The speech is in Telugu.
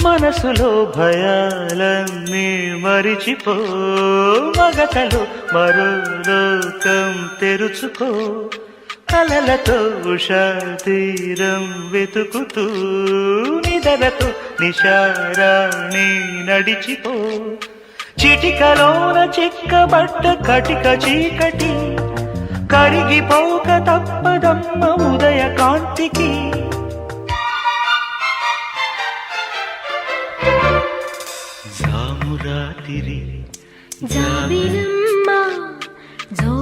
మనసులో భయాలన్నీ మరిచిపో, మగతలో మరో లోకం తెరుచుకో, కలలతో ఉషా తీరం వెతుకుతూ నిదలతో నిశారాణి నడిచిపో. చిటికలోన చిక్కబట్ట కటిక చీకటి కరిగిపోక తప్పదమ్మ ఉదయ కాంతికి. జామురాతిరి జాబిలమ్మ జో